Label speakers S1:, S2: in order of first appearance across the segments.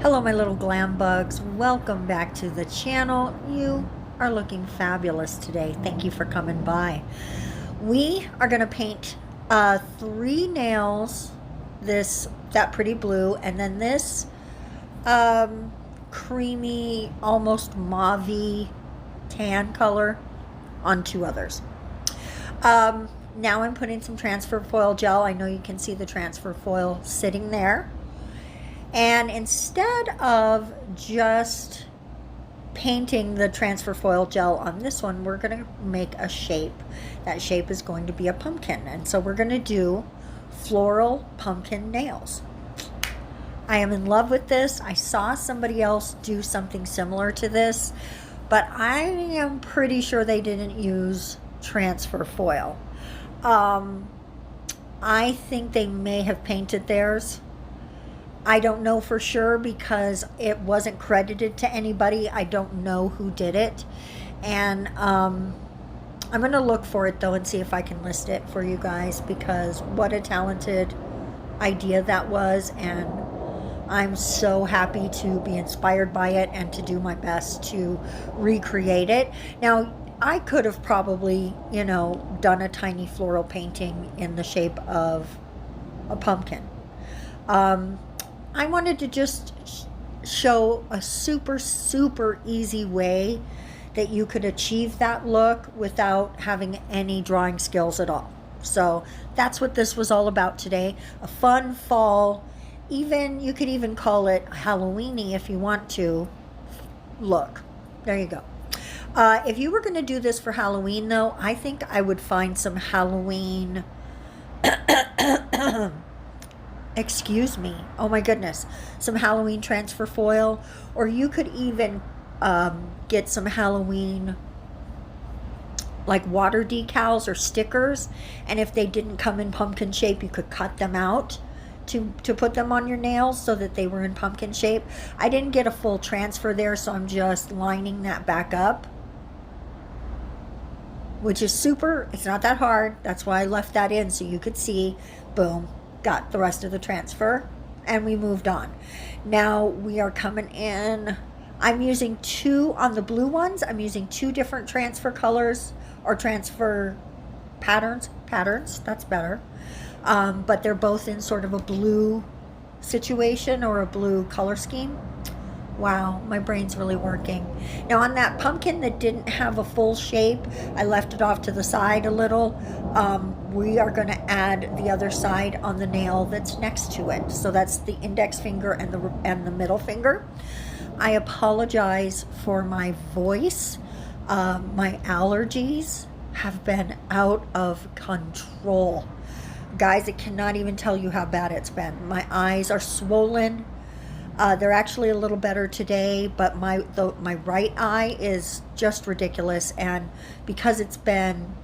S1: Hello my little glam bugs, welcome back to the channel. You are looking fabulous today. Thank you for coming by. We are going to paint 3 nails, that pretty blue, and then this creamy, almost mauve-y tan color on 2 others. Now I'm putting some transfer foil gel. I know you can see the transfer foil sitting there. And instead of just painting the transfer foil gel on this one, we're going to make a shape. That shape is going to be a pumpkin. And so we're going to do floral pumpkin nails. I am in love with this. I saw somebody else do something similar to this, but I am pretty sure they didn't use transfer foil. I think they may have painted theirs. I don't know for sure because it wasn't credited to anybody. I don't know who did it. And I'm going to look for it though and see if I can list it for you guys, because what a talented idea that was. And I'm so happy to be inspired by it and to do my best to recreate it. Now, I could have probably, you know, done a tiny floral painting in the shape of a pumpkin. I wanted to just show a super easy way that you could achieve that look without having any drawing skills at all. So that's what this was all about today. A fun fall, even you could even call it Halloweeny if you want to, look. There you go. If you were going to do this for Halloween though, I think I would find some Halloween excuse me, oh my goodness, some Halloween transfer foil, or you could even get some Halloween like water decals or stickers, and if they didn't come in pumpkin shape, you could cut them out to put them on your nails so that they were in pumpkin shape. I didn't get a full transfer there, so I'm just lining that back up, which is super, it's not that hard. That's why I left that in so you could see, boom, got the rest of the transfer, and we moved on. Now we are coming in. I'm using 2 on the blue ones. I'm using 2 different transfer colors or transfer patterns, that's better. But they're both in sort of a blue situation or a blue color scheme. Wow, my brain's really working. Now on that pumpkin that didn't have a full shape, I left it off to the side a little. We are going to add the other side on the nail that's next to it. So that's the index finger and the middle finger. I apologize for my voice. My allergies have been out of control. Guys, I cannot even tell you how bad it's been. My eyes are swollen. They're actually a little better today, but my right eye is just ridiculous. And because it's been,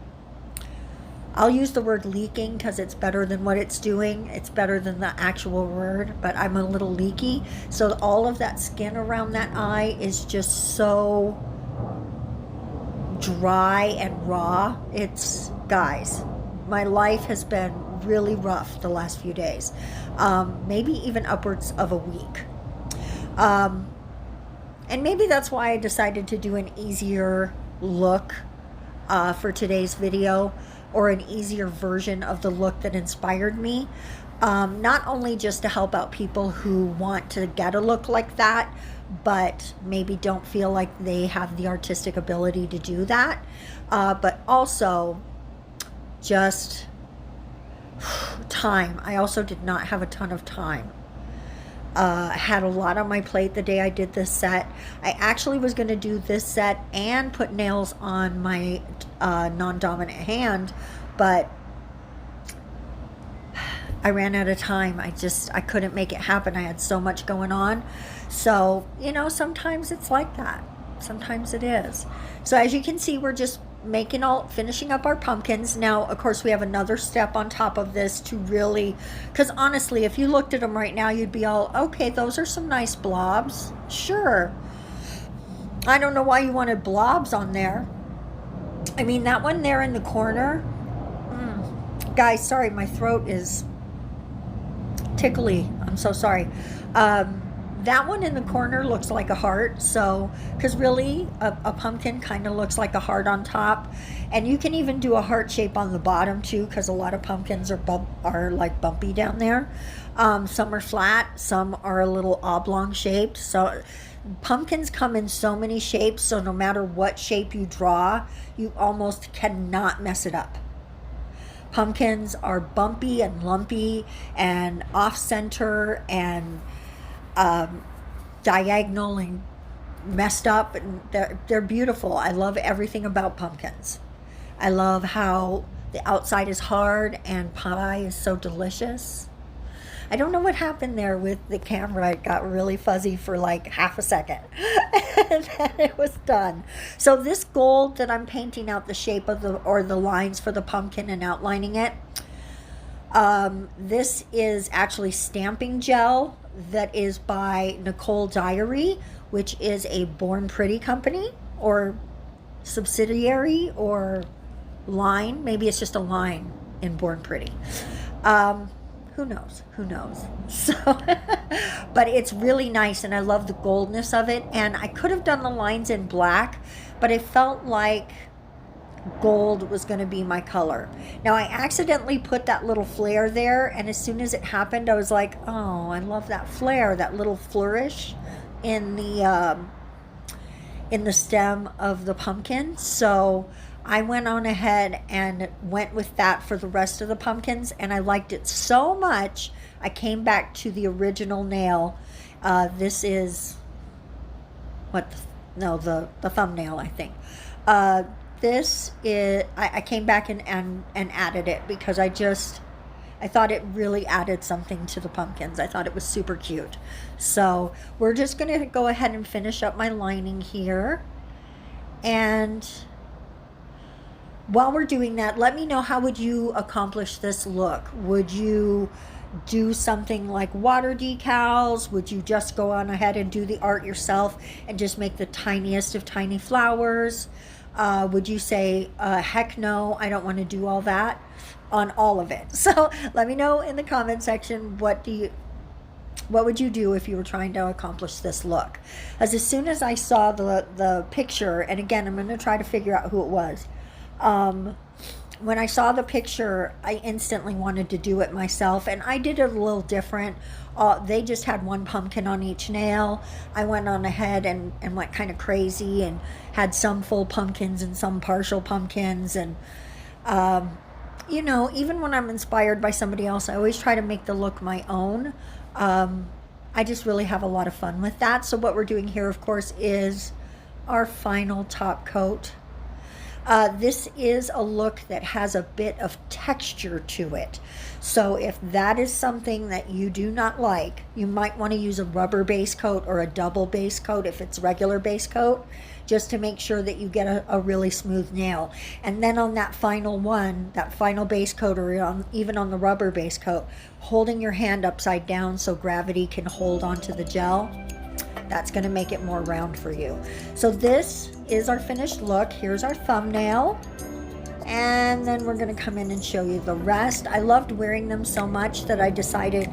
S1: I'll use the word leaking because it's better than what it's doing. It's better than the actual word, but I'm a little leaky. So all of that skin around that eye is just so dry and raw. It's, guys, my life has been really rough the last few days. Maybe even upwards of a week. And maybe that's why I decided to do an easier look for today's video, or an easier version of the look that inspired me. Not only just to help out people who want to get a look like that, but maybe don't feel like they have the artistic ability to do that, but also just time. I also did not have a ton of time. I had a lot on my plate the day I did this set. I actually was going to do this set and put nails on my non-dominant hand, but I ran out of time. I couldn't make it happen. I had so much going on. So, you know, sometimes it's like that. Sometimes it is. So as you can see, we're just finishing up our pumpkins. Now, of course, we have another step on top of this to really, because honestly, if you looked at them right now, you'd be all, okay, those are some nice blobs. Sure. I don't know why you wanted blobs on there. I mean, that one there in the corner, Guys, sorry, my throat is tickly. I'm so sorry. That one in the corner looks like a heart, so, because really a pumpkin kind of looks like a heart on top, and you can even do a heart shape on the bottom too, because a lot of pumpkins are like bumpy down there. Some are flat, some are a little oblong shaped. So pumpkins come in so many shapes, so no matter what shape you draw, you almost cannot mess it up. Pumpkins are bumpy and lumpy and off center and diagonal and messed up, and they're beautiful. I love everything about pumpkins. I love how the outside is hard and pie is so delicious. I don't know what happened there with the camera. It got really fuzzy for like half a second and then it was done. So this gold that I'm painting out the shape of the lines for the pumpkin and outlining it, this is actually stamping gel that is by Nicole Diary, which is a Born Pretty company or subsidiary or line. Maybe it's just a line in Born Pretty. Who knows? So, but it's really nice, and I love the goldness of it. And I could have done the lines in black, but it felt like gold was going to be my color. Now, I accidentally put that little flare there, and as soon as it happened, I was like, oh, I love that flare, that little flourish in the stem of the pumpkin. So I went on ahead and went with that for the rest of the pumpkins, and I liked it so much, I came back to the original nail. This is, the thumbnail, I think. This is, I came back and added it because I thought it really added something to the pumpkins. I thought it was super cute. So we're just going to go ahead and finish up my lining here. And while we're doing that, let me know, how would you accomplish this look? Would you do something like water decals? Would you just go on ahead and do the art yourself and just make the tiniest of tiny flowers? Would you say, heck no, I don't want to do all that on all of it? So let me know in the comment section, what would you do if you were trying to accomplish this look? As soon as I saw the picture, and again, I'm going to try to figure out who it was. When I saw the picture, I instantly wanted to do it myself, and I did it a little different. They just had one pumpkin on each nail. I went on ahead and went kind of crazy and had some full pumpkins and some partial pumpkins. And, even when I'm inspired by somebody else, I always try to make the look my own. I just really have a lot of fun with that. So what we're doing here, of course, is our final top coat. This is a look that has a bit of texture to it. So if that is something that you do not like, you might want to use a rubber base coat or a double base coat if it's regular base coat, just to make sure that you get a really smooth nail. And then on that final one, that final base coat, or even on the rubber base coat, holding your hand upside down so gravity can hold onto the gel, that's going to make it more round for you. So this is our finished look. Here's our thumbnail, and then we're going to come in and show you the rest. I loved wearing them so much that I decided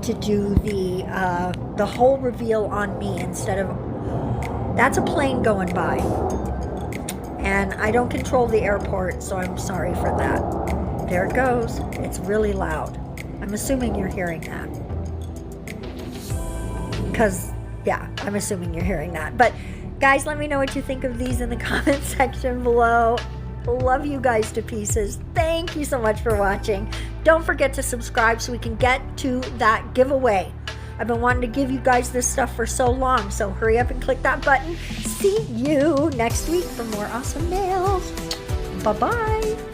S1: to do the whole reveal on me instead of, that's a plane going by, and I don't control the airport, so I'm sorry for that. There it goes. It's really loud. I'm assuming you're hearing that, because yeah, I'm assuming you're hearing that. But guys, let me know what you think of these in the comment section below. Love you guys to pieces. Thank you so much for watching. Don't forget to subscribe so we can get to that giveaway. I've been wanting to give you guys this stuff for so long, so hurry up and click that button. See you next week for more awesome nails. Bye-bye.